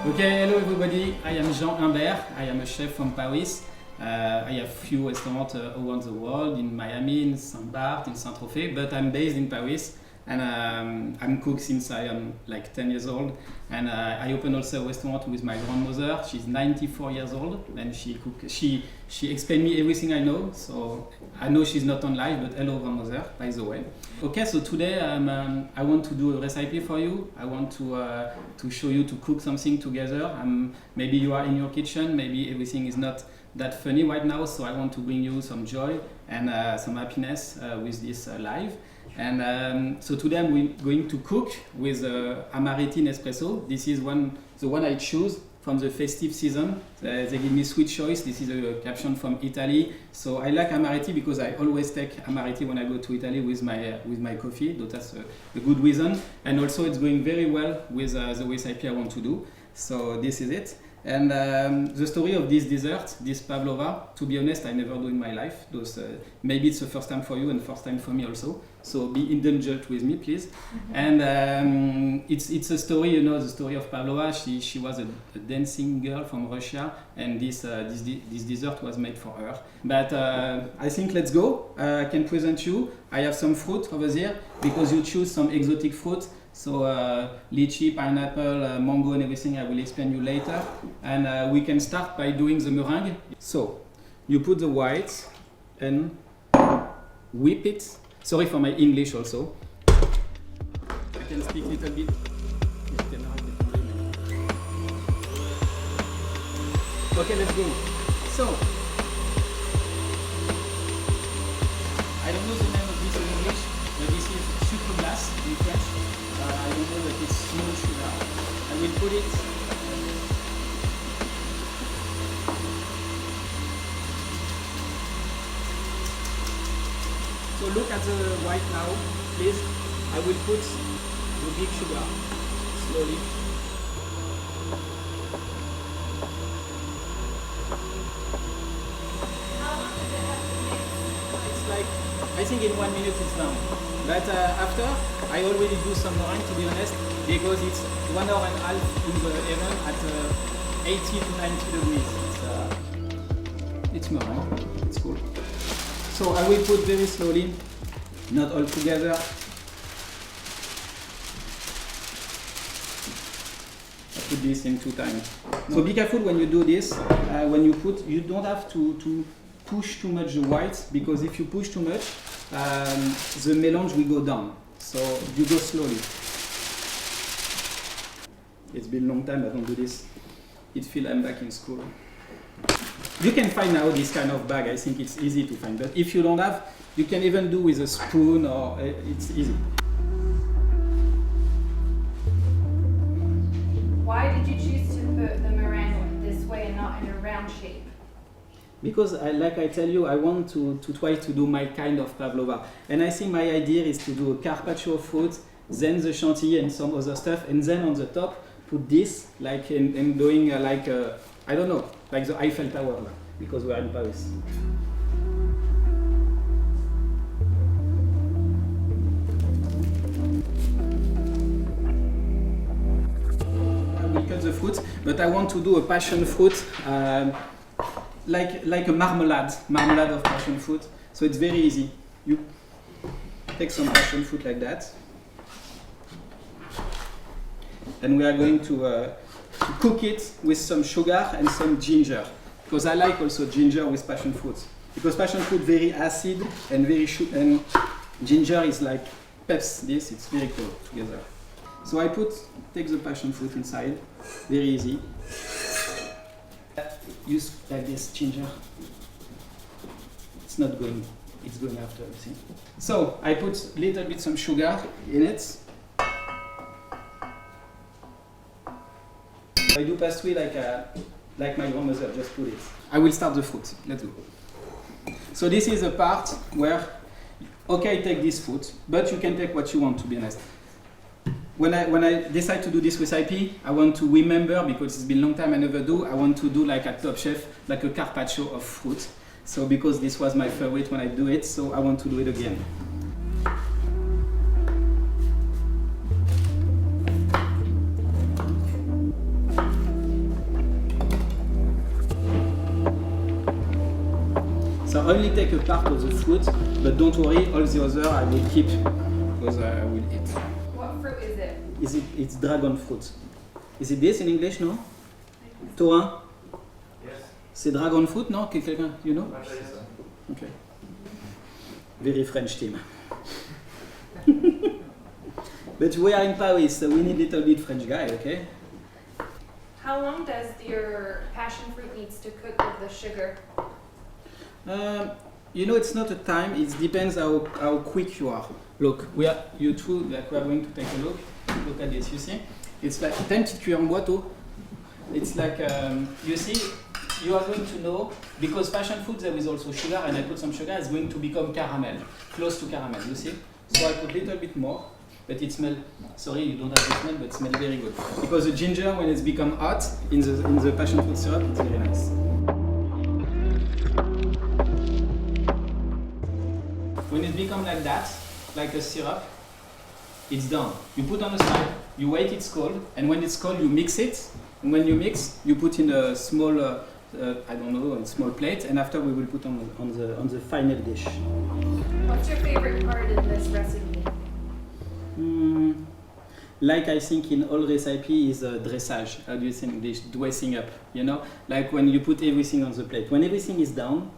Okay, hello everybody. I am Jean Humbert. I am a chef from Paris. I have few restaurants around the world, in Miami, in Saint-Barth, in Saint-Tropez, but I'm based in Paris and I'm cook since I am like 10 years old. And I opened also a restaurant with my grandmother. She's 94 years old and she explained me everything I know. So I know she's not on live, but hello grandmother, by the way. Okay, so today I want to do a recipe for you. I want to show you to cook something together. Maybe you are in your kitchen, maybe everything is not that funny right now, so I want to bring you some joy and some happiness with this live. And so today I'm going to cook with Amaretti Nespresso. This is the one I choose from the festive season. They give me sweet choice. This is a caption from Italy. So I like Amaretti because I always take Amaretti when I go to Italy with my coffee. So that's a good reason. And also it's going very well with the recipe I want to do. So this is it. And the story of this dessert, this pavlova, to be honest, I never do in my life. Maybe it's the first time for you and first time for me also. So be indulgent with me, please. Mm-hmm. And it's a story, you know, the story of pavlova. She was a dancing girl from Russia, and this dessert was made for her. But I think let's go. I can present you. I have some fruit over there because you choose some exotic fruit. So lychee, pineapple, mango and everything I will explain you later. And we can start by doing the meringue. So you put the whites and whip it. Sorry for my English also. I can speak a little bit. Okay, let's go. So, I don't know the name of this in English, but this is sucre glace in French. I don't know that it's small sugar. I will put it. So look at the white now, please. I will put the big sugar slowly. It's like, I think in 1 minute it's done. But after, I already do some meringue, to be honest, because it's 1 hour and a half in the oven at 80 to 90 degrees. It's meringue, it's cool. So I will put very slowly, not all together. I put this in 2 times. So be careful when you do this. When you put, you don't have to push too much the whites, because if you push too much, the mélange will go down. So you go slowly. It's been a long time I don't do this. It feels I'm back in school. You can find now this kind of bag. I think it's easy to find. But if you don't have, you can even do with a spoon, or it's easy. Why did you choose to put the meringue this way and not in a round shape? Because, like I tell you, I want to try to do my kind of pavlova. And I think my idea is to do a carpaccio of fruit, then the chantilly and some other stuff, and then on the top put this, like and doing I don't know, like the Eiffel Tower, because we are in Paris. I will cut the fruit, but I want to do a passion fruit. Like a marmalade of passion fruit. So it's very easy. You take some passion fruit like that. And we are going to cook it with some sugar and some ginger. Because I like also ginger with passion fruit. Because passion fruit very acid and and ginger is like peps this, it's very cool together. So I take the passion fruit inside, very easy. Use like this ginger. It's not going, it's going after everything. So I put a little bit some sugar in it. I do pastry like my grandmother just put it. I will start the fruit. Let's go. So this is the part where, okay, take this fruit, but you can take what you want, to be honest. When I decide to do this recipe, I want to remember, because it's been a long time I never do, I want to do like a Top Chef, like a carpaccio of fruit. So because this was my favorite when I do it, so I want to do it again. only take a part of the fruit, but don't worry, all the other I will keep because I will eat. What fruit is it? It's dragon fruit. Is it this in English, no? Taurin? Yes. C'est dragon fruit, no? Quelqu'un, you know? I'll tell you so. Okay. Very French team. But we are in Paris, so we need a little bit French guy, okay? How long does your passion fruit needs to cook with the sugar? You know, it's not a time, it depends how quick you are. Look, you two, like we are going to take a look. Look at this, you see? It's like, t'as une petite cuillère en boîte, it's like, you see, you are going to know, because passion fruit there is also sugar, and I put some sugar, it's going to become caramel, close to caramel, you see? So I put a little bit more, but it smells, sorry you don't have the smell, but it smells very good. Because the ginger, when it's become hot, in the passion fruit syrup, it's very nice. When it becomes like that, like a syrup, it's done. You put on the side, you wait it's cold, and when it's cold you mix it, and when you mix, you put in a small, I don't know, a small plate, and after we will put on the final dish. What's your favorite part in this recipe? Like I think in all recipe is dressage. How do you think this dressing up? You know, like when you put everything on the plate. When everything is down,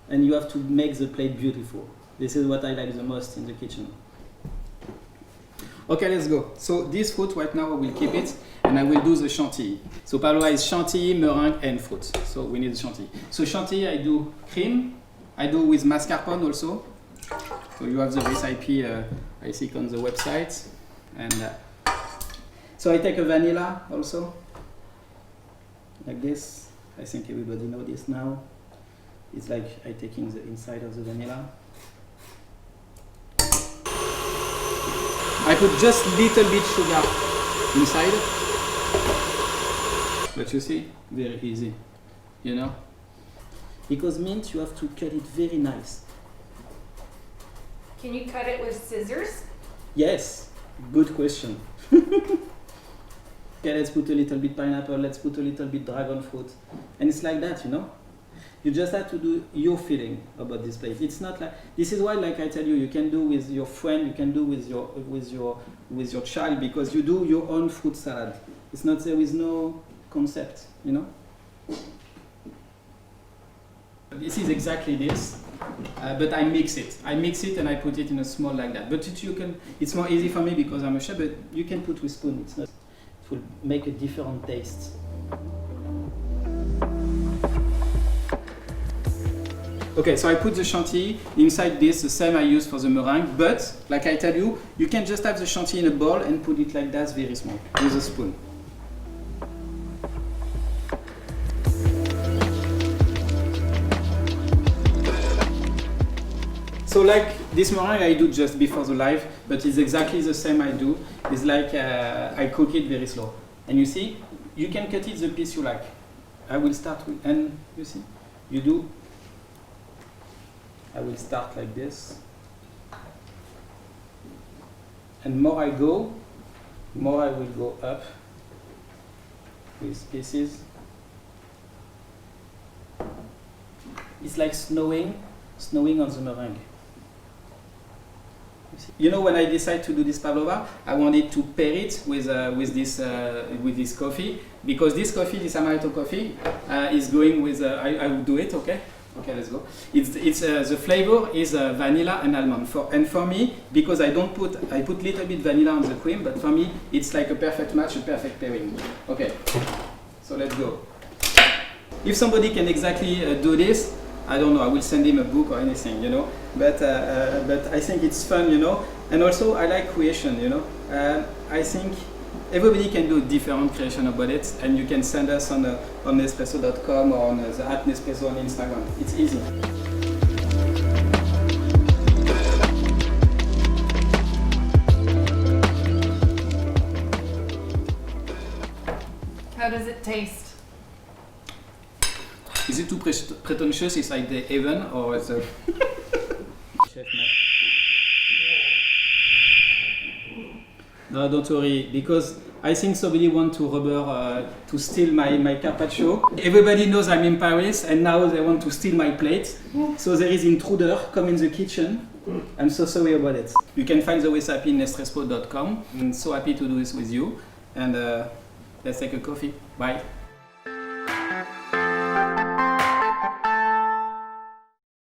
and you have to make the plate beautiful. This is what I like the most in the kitchen. Okay, let's go. So this fruit right now I will keep it, and I will do the chantilly. So Paloma is chantilly, meringue, and fruit. So we need the chantilly. So chantilly I do cream. I do with mascarpone also. So you have the recipe I think on the website. And so I take a vanilla also, like this. I think everybody knows this now. It's like I taking the inside of the vanilla. I put just little bit sugar inside. But you see, very easy, you know? Because mint, you have to cut it very nice. Can you cut it with scissors? Yes, good question. Okay, let's put a little bit pineapple, let's put a little bit dragon fruit. And it's like that, you know? You just have to do your feeling about this plate. It's not like, this is why, like I tell you, you can do with your friend, you can do with your child, because you do your own fruit salad. It's not, there is no concept, you know? This is exactly this, but I mix it. I mix it and I put it in a small like that. But it's more easy for me because I'm a chef, but you can put with spoon. It's not, it will make a different taste. Okay, so I put the chantilly inside this, the same I use for the meringue, but like I tell you, you can just have the chantilly in a bowl and put it like that, very small, with a spoon. So like this meringue I do just before the live, but it's exactly the same I do. It's like I cook it very slow. And you see, you can cut it the piece you like. I will start with, and you see, you do, I will start like this. And more I go, more I will go up with pieces. It's like snowing on the meringue. You know, when I decided to do this pavlova, I wanted to pair it with this coffee, because this coffee, this amaretto coffee, is going with. I will do it. Okay. Okay, let's go. It's the flavor is vanilla and almond. For me, because I put little bit vanilla on the cream, but for me it's like a perfect match, a perfect pairing. Okay, so let's go. If somebody can exactly do this, I don't know. I will send him a book or anything, you know. But I think it's fun, you know. And also I like creation, you know. I think everybody can do different creation about it, and you can send us on Nespresso.com or on the @Nespresso on Instagram. It's easy. How does it taste? Is it too pretentious? It's like the heaven, or it's a chef. No, don't worry, because I think somebody want to steal my carpaccio. Everybody knows I'm in Paris, and now they want to steal my plate. So there is intruder come in the kitchen. I'm so sorry about it. You can find the recipe in nestrespo.com. I'm so happy to do this with you, and let's take a coffee. Bye.